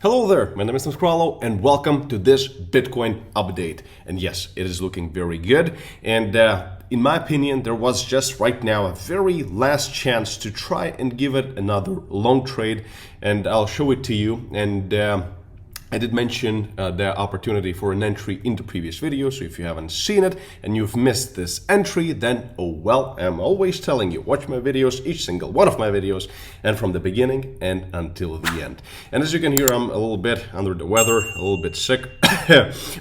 Hello there, my name is Krallo and welcome to this Bitcoin update. And yes, it is looking very good. And in my opinion, there was just right now a very last chance to try and give it another long trade. And I'll show it to you. And I did mention the opportunity for an entry in the previous video, so if you haven't seen it and you've missed this entry, then oh well, I'm always telling you, watch my videos, each single one of my videos, and from the beginning and until the end. And as you can hear, I'm a little bit under the weather, a little bit sick,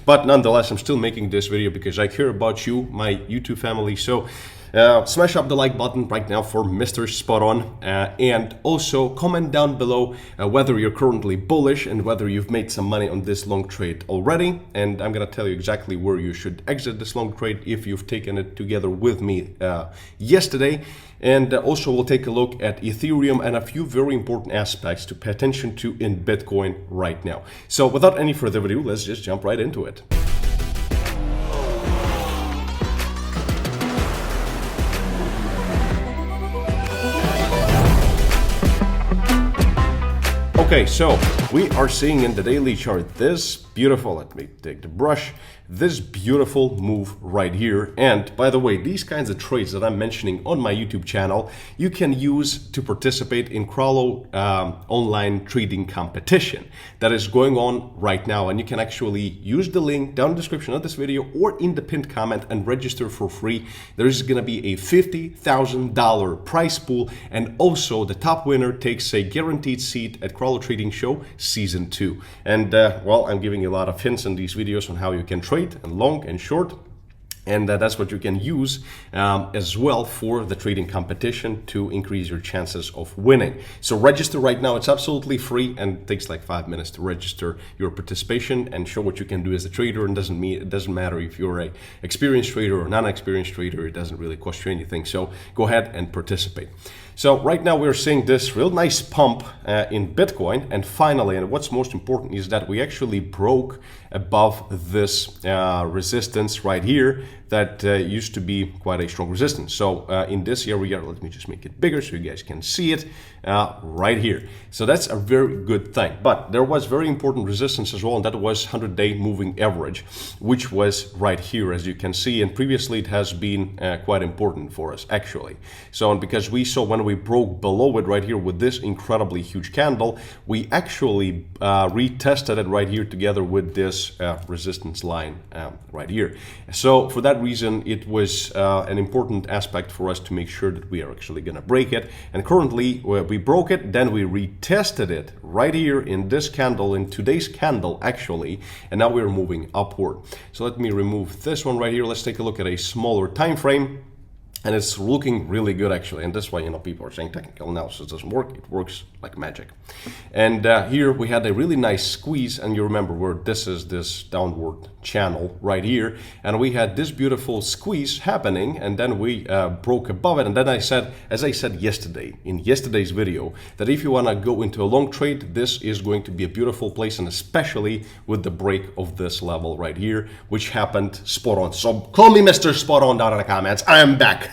but nonetheless, I'm still making this video because I care about you, my YouTube family. So smash up the like button right now for Mr. Spot On, and also comment down below whether you're currently bullish and whether you've made some money on this long trade already. And I'm gonna tell you exactly where you should exit this long trade if you've taken it together with me yesterday. And also we'll take a look at Ethereum and a few very important aspects to pay attention to in Bitcoin right now. So without any further ado, let's just jump right into it. Okay, so we are seeing in the daily chart this beautiful, let me take the brush, this beautiful move right here. And by the way, these kinds of trades that I'm mentioning on my YouTube channel, you can use to participate in Krallo online trading competition that is going on right now. And you can actually use the link down in the description of this video or in the pinned comment and register for free. There is going to be a $50,000 prize pool, and also the top winner takes a guaranteed seat at Krallo Trading Show Season 2. And well, I'm giving you a lot of hints in these videos on how you can trade and long and short. And that's what you can use as well for the trading competition to increase your chances of winning. So register right now. It's absolutely free and it takes like 5 minutes to register your participation and show what you can do as a trader. And it doesn't matter if you're a experienced trader or non-experienced trader. It doesn't really cost you anything. So go ahead and participate. So right now we're seeing this real nice pump in Bitcoin, and finally, and what's most important is that we actually broke above this resistance right here that used to be quite a strong resistance. So in this area, let me just make it bigger so you guys can see it right here. So that's a very good thing. But there was very important resistance as well, and that was 100-day moving average, which was right here, as you can see. And previously it has been quite important for us actually. So, and because we saw when we broke below it right here with this incredibly huge candle, we actually retested it right here together with this resistance line right here. So for that reason, it was an important aspect for us to make sure that we are actually going to break it. And currently we broke it, then we retested it right here in this candle, in today's candle actually, and now we're moving upward. So let me remove this one right here. Let's take a look at a smaller time frame. And it's looking really good actually, and that's why, you know, people are saying technical analysis doesn't work. It works like magic. And here we had a really nice squeeze, and you remember where this is this downward channel right here, and we had this beautiful squeeze happening, and then we broke above it. And then I said, as I said yesterday in yesterday's video, that if you want to go into a long trade, this is going to be a beautiful place, and especially with the break of this level right here, which happened spot on. So call me Mr. Spot On down in the comments. I am back.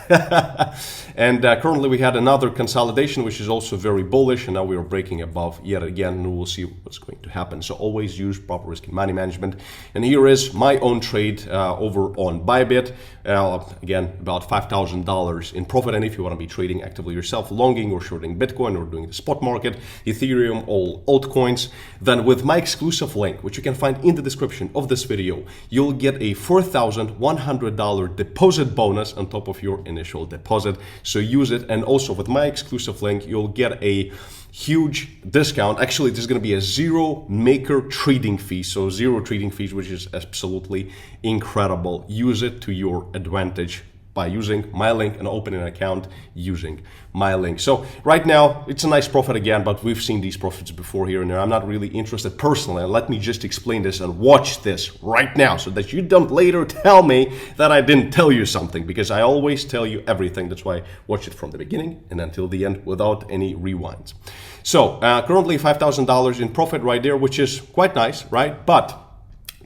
And currently we had another consolidation, which is also very bullish, and now we are breaking above yet again, and we'll see what's going to happen. So always use proper risk and money management. And here is my own trade over on Bybit. Again, about $5,000 in profit. And if you want to be trading actively yourself, longing or shorting Bitcoin or doing the spot market, Ethereum, all altcoins, then with my exclusive link, which you can find in the description of this video, you'll get a $4,100 deposit bonus on top of your initial deposit. So use it. And also with my exclusive link, you'll get a huge discount. Actually, there's going to be a zero maker trading fee. So zero trading fees, which is absolutely incredible. Use it to your advantage by using my link and opening an account using my link. So right now it's a nice profit again, but we've seen these profits before here and there. I'm not really interested personally. Let me just explain this and watch this right now so that you don't later tell me that I didn't tell you something, because I always tell you everything. That's why I watch it from the beginning and until the end without any rewinds. So currently $5,000 in profit right there, which is quite nice, right? But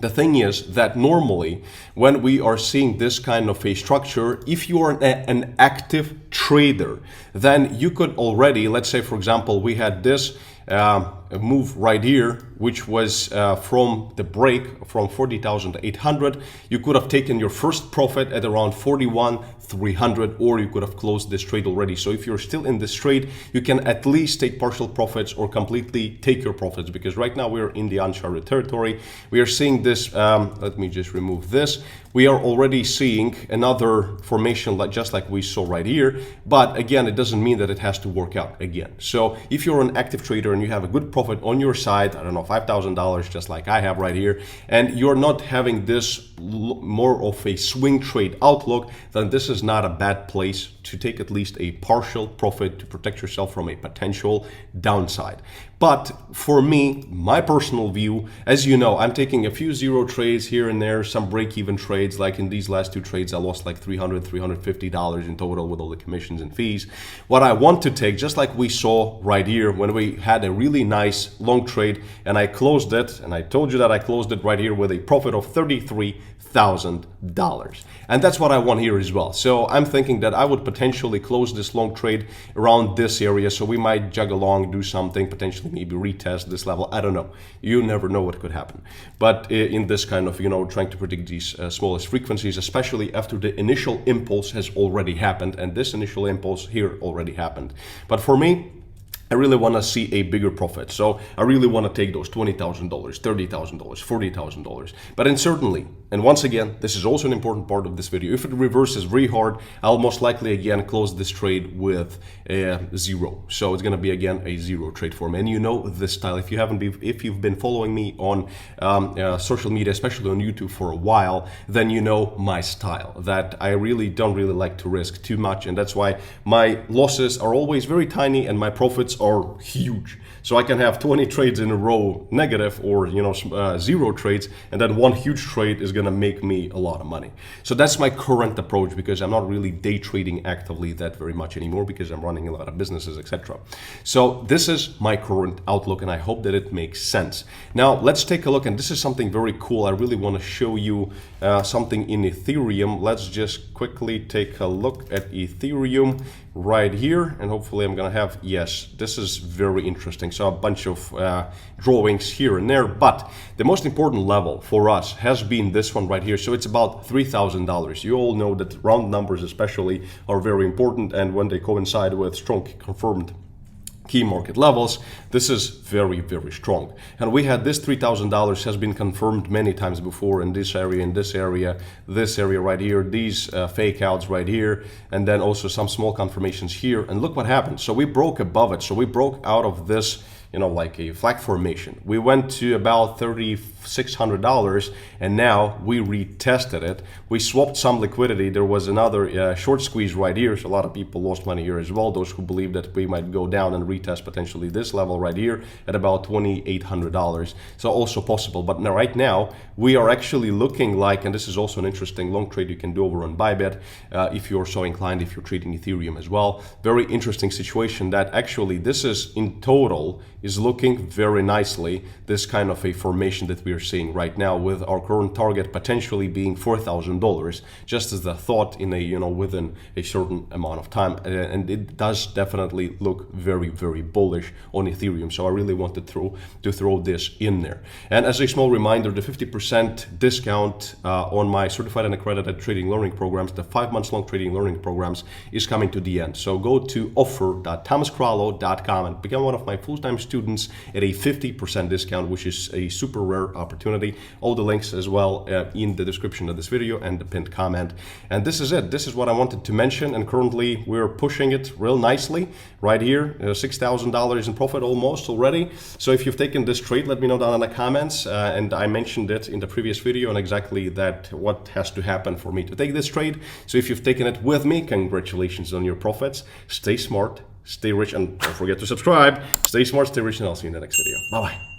the thing is that normally when we are seeing this kind of a structure, if you are an active trader, then you could already, let's say for example, we had this move right here, which was from the break from 40,800. You could have taken your first profit at around 41,300, or you could have closed this trade already. So if you're still in this trade, you can at least take partial profits or completely take your profits, because right now we're in the uncharted territory. We are seeing this, let me just remove this. We are already seeing another formation just like we saw right here. But again, it doesn't mean that it has to work out again. So if you're an active trader and you have a good profit on your side, I don't know, $5,000, just like I have right here, and you're not having this more of a swing trade outlook, then this is not a bad place to take at least a partial profit to protect yourself from a potential downside. But for me, my personal view, as you know, I'm taking a few zero trades here and there, some break-even trades. Like in these last two trades, I lost like $300, $350 in total with all the commissions and fees. What I want to take, just like we saw right here when we had a really nice long trade and I closed it, and I told you that I closed it right here with a profit of $33,000. And that's what I want here as well. So I'm thinking that I would potentially close this long trade around this area. So we might jog along, do something, potentially maybe retest this level. I don't know. You never know what could happen. But in this kind of, trying to predict these smallest frequencies, especially after the initial impulse has already happened. And this initial impulse here already happened. But for me, I really want to see a bigger profit. So I really want to take those $20,000, $30,000, $40,000. But then certainly, and once again, this is also an important part of this video, if it reverses very hard, I'll most likely again close this trade with a zero. So it's going to be again a zero trade for me. And you know this style. If you've been following me on social media, especially on YouTube for a while, then you know my style, that I don't really like to risk too much. And that's why my losses are always very tiny and my profits are huge. So I can have 20 trades in a row negative, or zero trades, and then one huge trade is going to make me a lot of money. So that's my current approach, because I'm not really day trading actively that very much anymore, because I'm running a lot of businesses, etc. So this is my current outlook, and I hope that it makes sense. Now let's take a look, and this is something very cool. I really want to show you something in Ethereum. Let's just quickly take a look at Ethereum right here, and hopefully I'm gonna have, yes, this is very interesting. So a bunch of drawings here and there, but the most important level for us has been this one right here. So it's about $3,000. You all know that round numbers especially are very important, and when they coincide with strong confirmed key market levels, this is very, very strong. And we had this $3,000 has been confirmed many times before in this area, this area right here, these fake outs right here, and then also some small confirmations here. And look what happened. So we broke above it. So we broke out of this, like a flag formation. We went to about $3,600, and now we retested it. We swapped some liquidity. There was another short squeeze right here, so a lot of people lost money here as well, those who believe that we might go down and retest potentially this level right here at about $2,800. So also possible. But now, right now, we are actually looking like, and this is also an interesting long trade you can do over on Bybit if you're so inclined, if you're trading Ethereum as well. Very interesting situation that actually this is in total is looking very nicely, this kind of a formation that we are seeing right now, with our current target potentially being $4,000, just as a thought in a within a certain amount of time. And it does definitely look very, very bullish on Ethereum. So I really wanted to throw this in there. And as a small reminder, the 50% discount on my certified and accredited trading learning programs, the 5 months long trading learning programs, is coming to the end. So go to offer.thomaskrallo.com and become one of my full-time students at a 50% discount, which is a super rare opportunity. All the links as well in the description of this video and the pinned comment. And this is it. This is what I wanted to mention. And currently we're pushing it real nicely right here, $6,000 in profit almost already. So if you've taken this trade, let me know down in the comments. And I mentioned it in the previous video and exactly that what has to happen for me to take this trade. So if you've taken it with me, congratulations on your profits. Stay smart, stay rich, and don't forget to subscribe. Stay smart, stay rich, and I'll see you in the next video. Bye-bye.